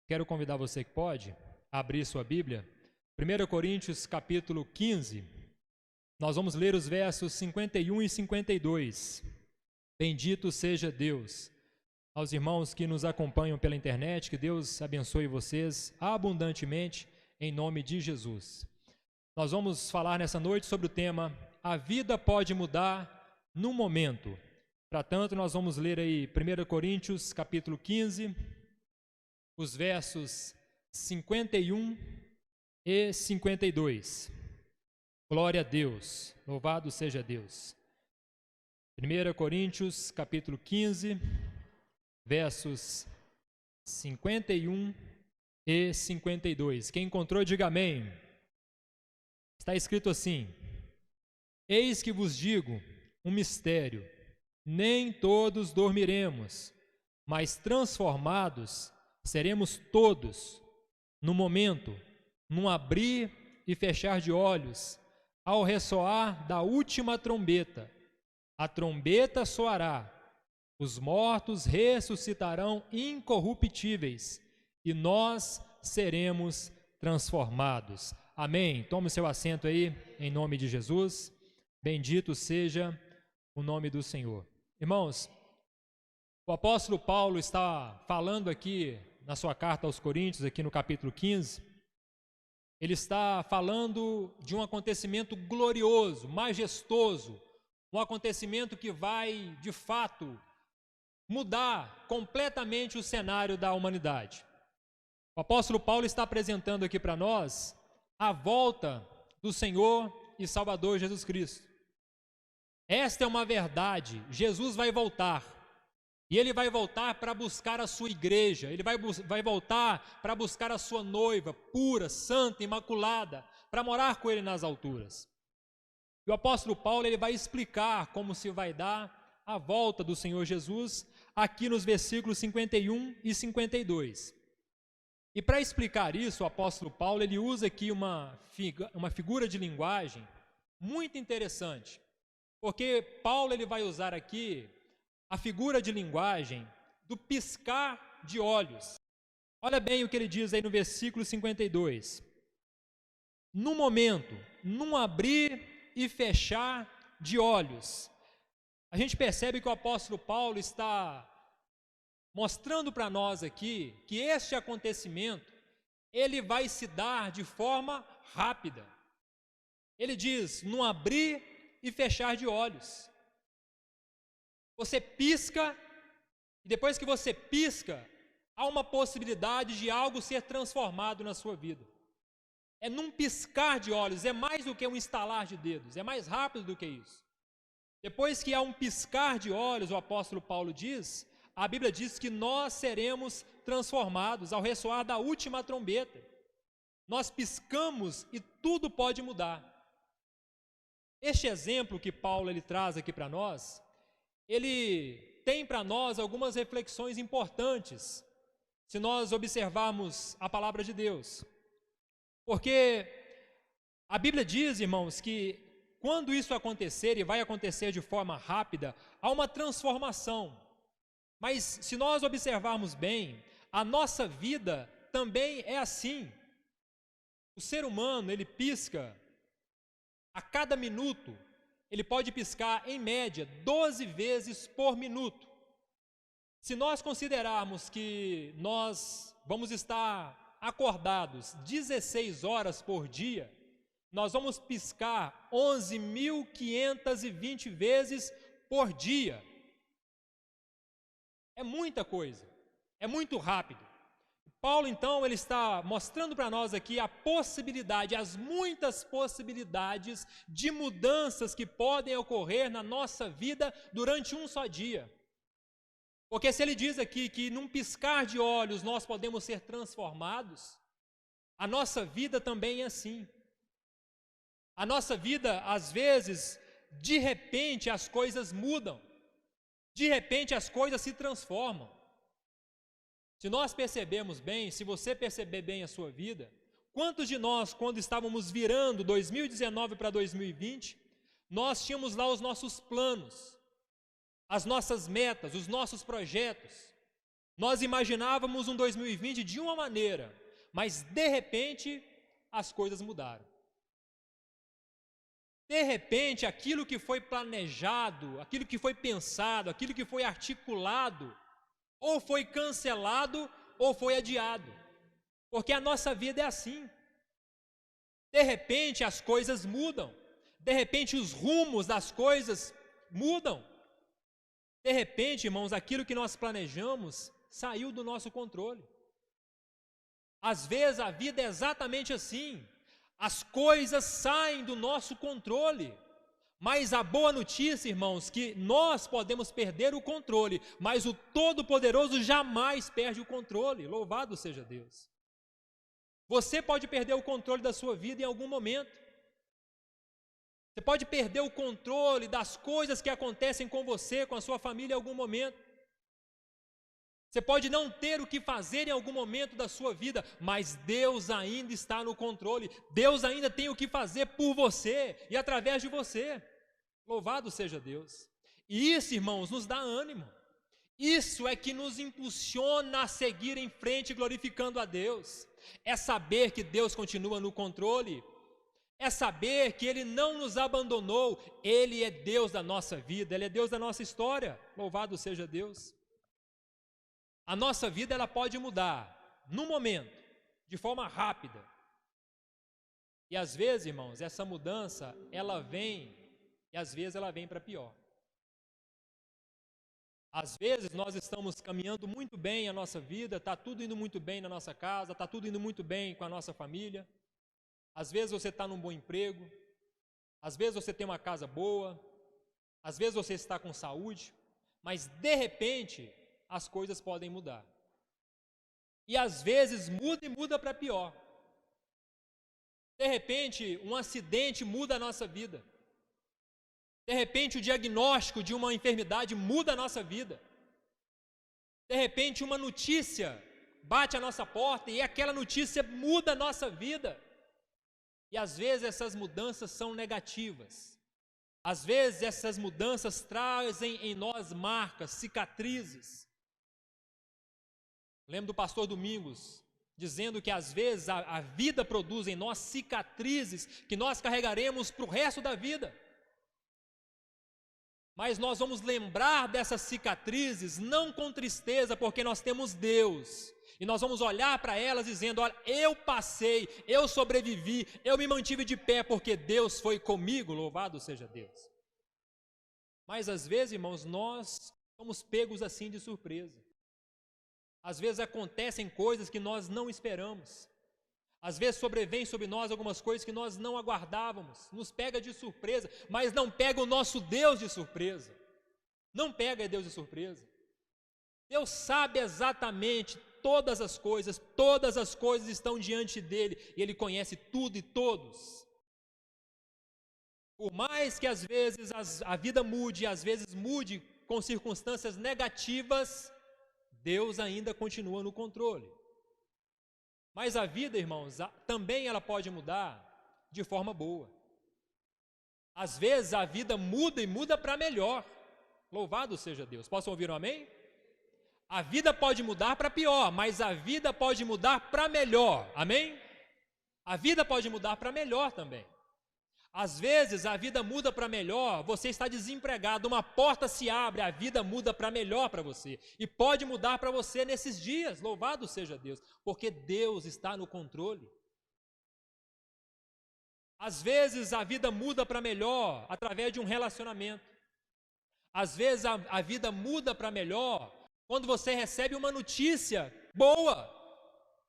Quero convidar você que pode abrir sua Bíblia. 1 Coríntios capítulo 15. Nós vamos ler os versos 51 e 52. Bendito seja Deus. Aos irmãos que nos acompanham pela internet, que Deus abençoe vocês abundantemente, em nome de Jesus. Nós vamos falar nessa noite sobre o tema A vida pode mudar num momento. Para tanto, nós vamos ler aí 1 Coríntios capítulo 15, os versos 51 e 52. Glória a Deus, louvado seja Deus. 1 Coríntios capítulo 15, versos 51 e 52. Quem encontrou, diga amém. Está escrito assim: Eis que vos digo um mistério, nem todos dormiremos, mas transformados seremos todos, no momento, num abrir e fechar de olhos, ao ressoar da última trombeta. A trombeta soará, os mortos ressuscitarão incorruptíveis, e nós seremos transformados. Amém. Tome seu assento aí, em nome de Jesus. Bendito seja o nome do Senhor. Irmãos, o apóstolo Paulo está falando aqui na sua carta aos Coríntios, aqui no capítulo 15, ele está falando de um acontecimento glorioso, majestoso, um acontecimento que vai, de fato, mudar completamente o cenário da humanidade. O apóstolo Paulo está apresentando aqui para nós a volta do Senhor e Salvador Jesus Cristo. Esta é uma verdade, Jesus vai voltar, e Ele vai voltar para buscar a sua igreja, Ele vai voltar para buscar a sua noiva, pura, santa, imaculada, para morar com Ele nas alturas. E o apóstolo Paulo ele vai explicar como se vai dar a volta do Senhor Jesus, aqui nos versículos 51 e 52. E para explicar isso, o apóstolo Paulo ele usa aqui uma figura de linguagem muito interessante, porque Paulo ele vai usar aqui a figura de linguagem do piscar de olhos. Olha bem o que ele diz aí no versículo 52. No momento, num abrir e fechar de olhos. A gente percebe que o apóstolo Paulo está mostrando para nós aqui que este acontecimento, ele vai se dar de forma rápida. Ele diz, num abrir e fechar de olhos. Você pisca, e depois que você pisca, há uma possibilidade de algo ser transformado na sua vida. É num piscar de olhos, é mais do que um estalar de dedos, é mais rápido do que isso. Depois que há um piscar de olhos, o apóstolo Paulo diz, a Bíblia diz que nós seremos transformados ao ressoar da última trombeta. Nós piscamos e tudo pode mudar. Este exemplo que Paulo ele traz aqui para nós, ele tem para nós algumas reflexões importantes, se nós observarmos a palavra de Deus. Porque a Bíblia diz, irmãos, que quando isso acontecer, e vai acontecer de forma rápida, há uma transformação. Mas se nós observarmos bem, a nossa vida também é assim. O ser humano, ele pisca a cada minuto, ele pode piscar, em média, 12 vezes por minuto. Se nós considerarmos que nós vamos estar acordados 16 horas por dia, nós vamos piscar 11.520 vezes por dia. É muita coisa, é muito rápido. Paulo, então, ele está mostrando para nós aqui a possibilidade, as muitas possibilidades de mudanças que podem ocorrer na nossa vida durante um só dia. Porque se ele diz aqui que num piscar de olhos nós podemos ser transformados, a nossa vida também é assim. A nossa vida, às vezes, de repente as coisas mudam, de repente as coisas se transformam. Se nós percebemos bem, se você perceber bem a sua vida, quantos de nós, quando estávamos virando 2019 para 2020, nós tínhamos lá os nossos planos, as nossas metas, os nossos projetos. Nós imaginávamos um 2020 de uma maneira, mas de repente as coisas mudaram. De repente, aquilo que foi planejado, aquilo que foi pensado, aquilo que foi articulado, ou foi cancelado ou foi adiado. Porque a nossa vida é assim. De repente as coisas mudam. De repente os rumos das coisas mudam. De repente, irmãos, aquilo que nós planejamos saiu do nosso controle. Às vezes a vida é exatamente assim. As coisas saem do nosso controle. Mas a boa notícia, irmãos, que nós podemos perder o controle, mas o Todo-Poderoso jamais perde o controle. Louvado seja Deus. Você pode perder o controle da sua vida em algum momento. Você pode perder o controle das coisas que acontecem com você, com a sua família em algum momento. Você pode não ter o que fazer em algum momento da sua vida, mas Deus ainda está no controle. Deus ainda tem o que fazer por você e através de você. Louvado seja Deus. E isso, irmãos, nos dá ânimo. Isso é que nos impulsiona a seguir em frente glorificando a Deus. É saber que Deus continua no controle. É saber que Ele não nos abandonou. Ele é Deus da nossa vida, Ele é Deus da nossa história. Louvado seja Deus. A nossa vida ela pode mudar num momento, de forma rápida. E às vezes, irmãos, essa mudança, ela vem, e às vezes ela vem para pior. Às vezes nós estamos caminhando muito bem a nossa vida, está tudo indo muito bem na nossa casa, está tudo indo muito bem com a nossa família. Às vezes você está num bom emprego, às vezes você tem uma casa boa, às vezes você está com saúde, mas de repente as coisas podem mudar. E às vezes muda e muda para pior. De repente um acidente muda a nossa vida. De repente o diagnóstico de uma enfermidade muda a nossa vida. De repente uma notícia bate a nossa porta e aquela notícia muda a nossa vida. E às vezes essas mudanças são negativas. Às vezes essas mudanças trazem em nós marcas, cicatrizes. Lembro do pastor Domingos dizendo que às vezes a vida produz em nós cicatrizes que nós carregaremos para o resto da vida. Mas nós vamos lembrar dessas cicatrizes não com tristeza, porque nós temos Deus. E nós vamos olhar para elas dizendo, olha, eu passei, eu sobrevivi, eu me mantive de pé, porque Deus foi comigo, louvado seja Deus. Mas às vezes, irmãos, nós somos pegos assim de surpresa. Às vezes acontecem coisas que nós não esperamos. Às vezes sobrevém sobre nós algumas coisas que nós não aguardávamos, nos pega de surpresa, mas não pega o nosso Deus de surpresa. Não pega Deus de surpresa. Deus sabe exatamente todas as coisas estão diante dele, e ele conhece tudo e todos. Por mais que às vezes a vida mude, às vezes mude com circunstâncias negativas, Deus ainda continua no controle. Mas a vida, irmãos, também ela pode mudar de forma boa. Às vezes a vida muda e muda para melhor. Louvado seja Deus. Posso ouvir um amém? A vida pode mudar para pior, mas a vida pode mudar para melhor. Amém? A vida pode mudar para melhor também. Às vezes a vida muda para melhor, você está desempregado, uma porta se abre, a vida muda para melhor para você. E pode mudar para você nesses dias, louvado seja Deus, porque Deus está no controle. Às vezes a vida muda para melhor através de um relacionamento. Às vezes a vida muda para melhor quando você recebe uma notícia boa.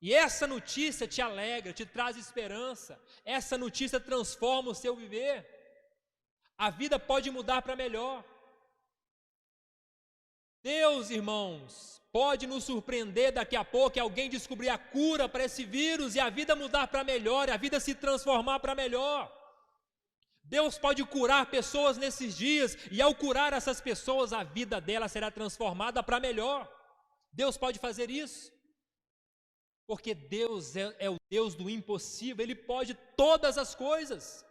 E essa notícia te alegra, te traz esperança. Essa notícia transforma o seu viver. A vida pode mudar para melhor. Deus, irmãos, pode nos surpreender daqui a pouco e alguém descobrir a cura para esse vírus e a vida mudar para melhor, e a vida se transformar para melhor. Deus pode curar pessoas nesses dias e ao curar essas pessoas, a vida delas será transformada para melhor. Deus pode fazer isso. Porque Deus é o Deus do impossível, Ele pode todas as coisas.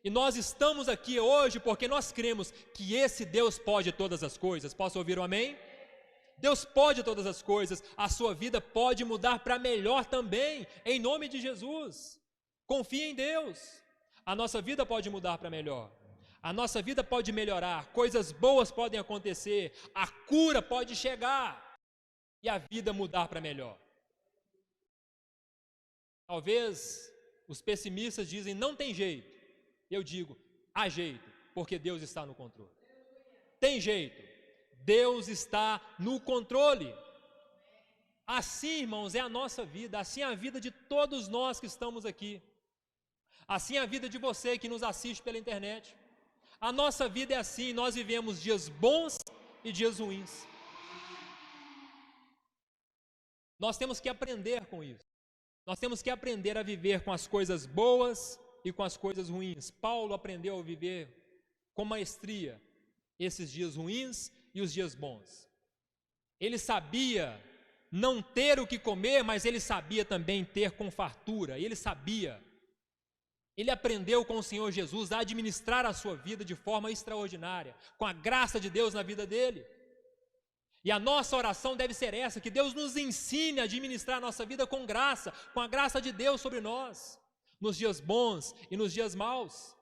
E nós estamos aqui hoje porque nós cremos que esse Deus pode todas as coisas. Posso ouvir um amém? Deus pode todas as coisas, a sua vida pode mudar para melhor também, em nome de Jesus. Confie em Deus. A nossa vida pode mudar para melhor. A nossa vida pode melhorar, coisas boas podem acontecer, a cura pode chegar e a vida mudar para melhor. Talvez os pessimistas dizem, não tem jeito. Eu digo, há jeito, porque Deus está no controle. Tem jeito, Deus está no controle. Assim, irmãos, é a nossa vida, assim é a vida de todos nós que estamos aqui. Assim é a vida de você que nos assiste pela internet. A nossa vida é assim, nós vivemos dias bons e dias ruins. Nós temos que aprender com isso. Nós temos que aprender a viver com as coisas boas e com as coisas ruins. Paulo aprendeu a viver com maestria esses dias ruins e os dias bons. Ele sabia não ter o que comer, mas ele sabia também ter com fartura. Ele aprendeu com o Senhor Jesus a administrar a sua vida de forma extraordinária, com a graça de Deus na vida dele. E a nossa oração deve ser essa, que Deus nos ensine a administrar a nossa vida com graça, com a graça de Deus sobre nós, nos dias bons e nos dias maus.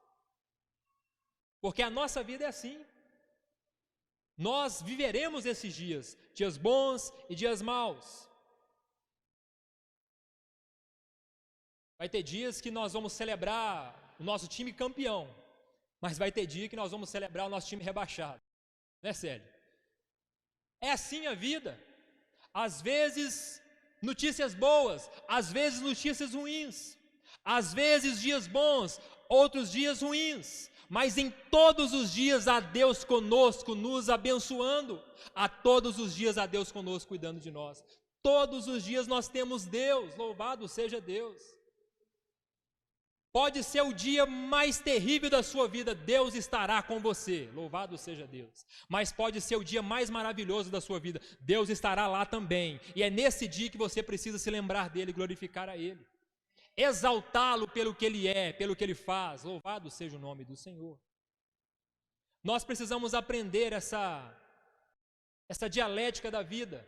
Porque a nossa vida é assim. Nós viveremos esses dias bons e dias maus. Vai ter dias que nós vamos celebrar o nosso time campeão, mas vai ter dia que nós vamos celebrar o nosso time rebaixado. Não é sério? É assim a vida. Às vezes notícias boas, às vezes notícias ruins, às vezes dias bons, outros dias ruins, mas em todos os dias há Deus conosco, nos abençoando, há todos os dias há Deus conosco cuidando de nós. Todos os dias nós temos Deus, louvado seja Deus. Pode ser o dia mais terrível da sua vida, Deus estará com você, louvado seja Deus. Mas pode ser o dia mais maravilhoso da sua vida, Deus estará lá também. E é nesse dia que você precisa se lembrar dele, glorificar a ele. Exaltá-lo pelo que ele é, pelo que ele faz, louvado seja o nome do Senhor. Nós precisamos aprender essa dialética da vida.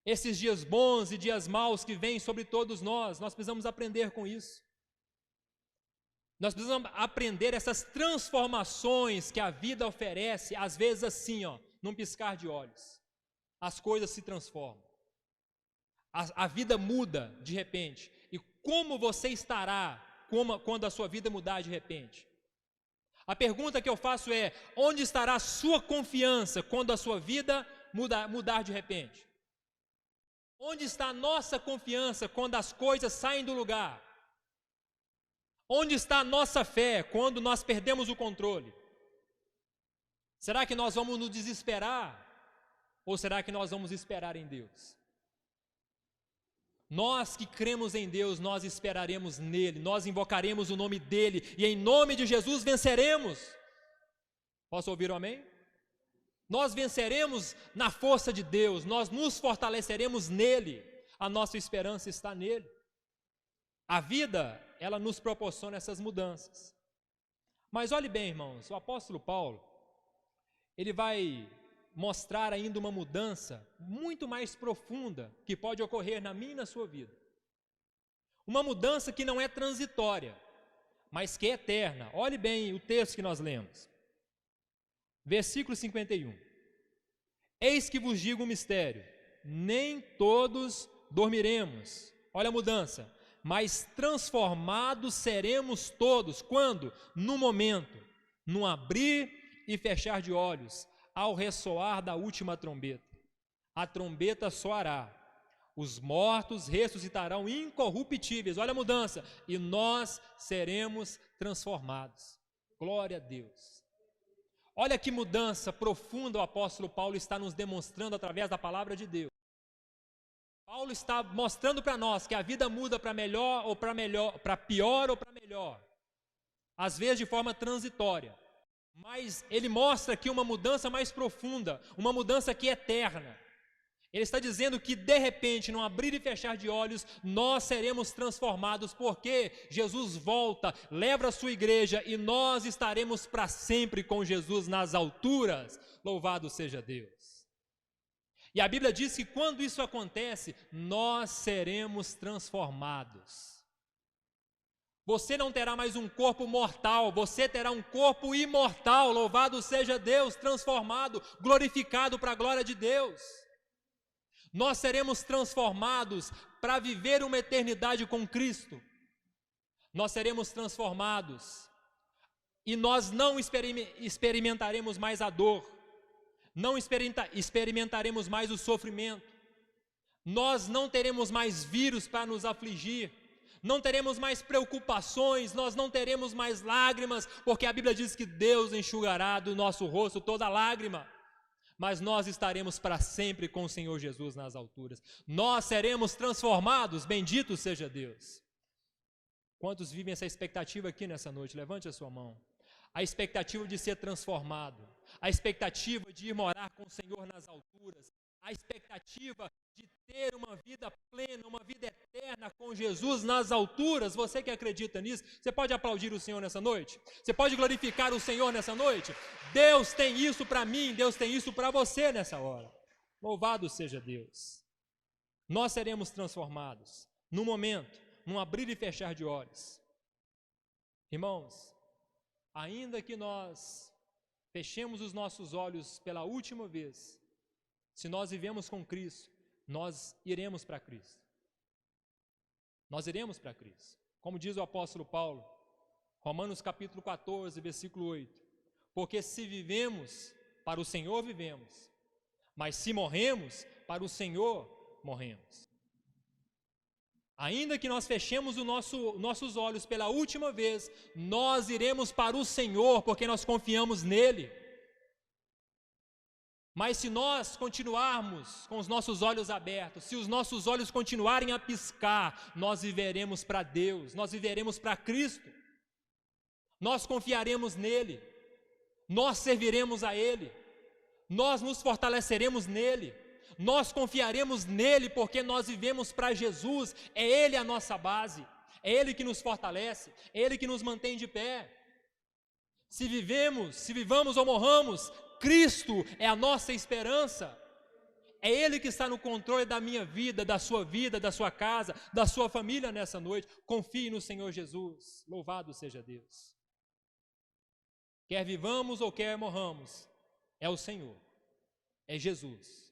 Esses dias bons e dias maus que vêm sobre todos nós precisamos aprender com isso. Nós precisamos aprender essas transformações que a vida oferece, às vezes assim, num piscar de olhos. As coisas se transformam. A vida muda de repente. E como você estará quando a sua vida mudar de repente? A pergunta que eu faço é, onde estará a sua confiança quando a sua vida mudar de repente? Onde está a nossa confiança quando as coisas saem do lugar? Onde está a nossa fé quando nós perdemos o controle? Será que nós vamos nos desesperar? Ou será que nós vamos esperar em Deus? Nós que cremos em Deus, nós esperaremos nele, nós invocaremos o nome dele e em nome de Jesus venceremos. Posso ouvir um amém? Nós venceremos na força de Deus, nós nos fortaleceremos nele, a nossa esperança está nele. A vida, ela nos proporciona essas mudanças. Mas olhe bem, irmãos, o apóstolo Paulo, ele vai mostrar ainda uma mudança muito mais profunda que pode ocorrer na minha e na sua vida. Uma mudança que não é transitória, mas que é eterna. Olhe bem o texto que nós lemos. Versículo 51. Eis que vos digo um mistério, nem todos dormiremos. Olha a mudança. Mas transformados seremos todos. Quando? No momento, no abrir e fechar de olhos, ao ressoar da última trombeta. A trombeta soará. Os mortos ressuscitarão incorruptíveis. Olha a mudança. E nós seremos transformados. Glória a Deus. Olha que mudança profunda o apóstolo Paulo está nos demonstrando através da palavra de Deus. Paulo está mostrando para nós que a vida muda para melhor ou para pior ou para melhor. Às vezes de forma transitória. Mas ele mostra aqui uma mudança mais profunda, uma mudança que é eterna. Ele está dizendo que de repente, num abrir e fechar de olhos, nós seremos transformados, porque Jesus volta, leva a sua igreja e nós estaremos para sempre com Jesus nas alturas. Louvado seja Deus. E a Bíblia diz que quando isso acontece, nós seremos transformados. Você não terá mais um corpo mortal, você terá um corpo imortal, louvado seja Deus, transformado, glorificado para a glória de Deus. Nós seremos transformados para viver uma eternidade com Cristo. Nós seremos transformados e nós não experimentaremos mais a dor, não experimentaremos mais o sofrimento, nós não teremos mais vírus para nos afligir, não teremos mais preocupações, nós não teremos mais lágrimas, porque a Bíblia diz que Deus enxugará do nosso rosto toda lágrima, mas nós estaremos para sempre com o Senhor Jesus nas alturas. Nós seremos transformados, bendito seja Deus. Quantos vivem essa expectativa aqui nessa noite? Levante a sua mão. A expectativa de ser transformado, a expectativa de ir morar com o Senhor nas alturas, a expectativa de ter uma vida plena, uma vida eterna com Jesus nas alturas. Você que acredita nisso, você pode aplaudir o Senhor nessa noite? Você pode glorificar o Senhor nessa noite? Deus tem isso para mim, Deus tem isso para você nessa hora. Louvado seja Deus. Nós seremos transformados num momento, num abrir e fechar de olhos. Irmãos, ainda que nós fechemos os nossos olhos pela última vez, se nós vivemos com Cristo, nós iremos para Cristo. Nós iremos para Cristo. Como diz o apóstolo Paulo, Romanos capítulo 14, versículo 8. Porque se vivemos, para o Senhor vivemos, mas se morremos, para o Senhor morremos. Ainda que nós fechemos nossos olhos pela última vez, nós iremos para o Senhor, porque nós confiamos nele. Mas se nós continuarmos com os nossos olhos abertos, se os nossos olhos continuarem a piscar, nós viveremos para Deus, nós viveremos para Cristo. Nós confiaremos nele, nós serviremos a ele, nós nos fortaleceremos nele, nós confiaremos nele porque nós vivemos para Jesus, é ele a nossa base, é ele que nos fortalece, é ele que nos mantém de pé. Se vivamos ou morramos, Cristo é a nossa esperança, é Ele que está no controle da minha vida, da sua casa, da sua família nessa noite. Confie no Senhor Jesus, louvado seja Deus. Quer vivamos ou quer morramos, é o Senhor, é Jesus.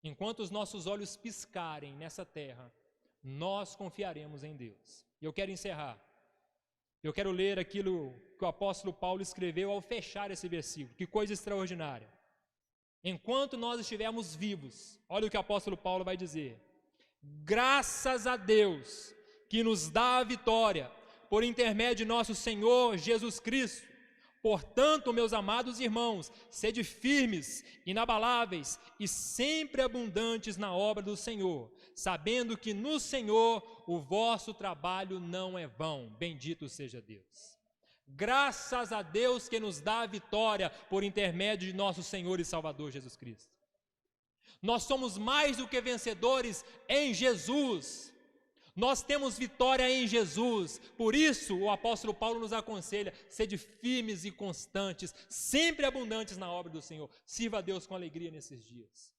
Enquanto os nossos olhos piscarem nessa terra, nós confiaremos em Deus. E eu quero encerrar. Eu quero ler aquilo que o apóstolo Paulo escreveu ao fechar esse versículo. Que coisa extraordinária. Enquanto nós estivermos vivos, olha o que o apóstolo Paulo vai dizer. Graças a Deus que nos dá a vitória por intermédio de nosso Senhor Jesus Cristo. Portanto, meus amados irmãos, sede firmes, inabaláveis e sempre abundantes na obra do Senhor, sabendo que no Senhor o vosso trabalho não é vão. Bendito seja Deus. Graças a Deus que nos dá a vitória por intermédio de nosso Senhor e Salvador Jesus Cristo. Nós somos mais do que vencedores em Jesus. Nós temos vitória em Jesus. Por isso o apóstolo Paulo nos aconselha: sede firmes e constantes, sempre abundantes na obra do Senhor. Sirva a Deus com alegria nesses dias.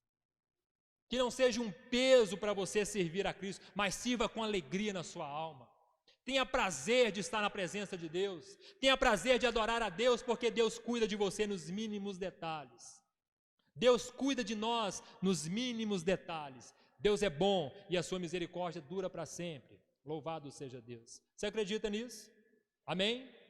Que não seja um peso para você servir a Cristo, mas sirva com alegria na sua alma. Tenha prazer de estar na presença de Deus. Tenha prazer de adorar a Deus, porque Deus cuida de você nos mínimos detalhes. Deus cuida de nós nos mínimos detalhes. Deus é bom e a sua misericórdia dura para sempre. Louvado seja Deus. Você acredita nisso? Amém?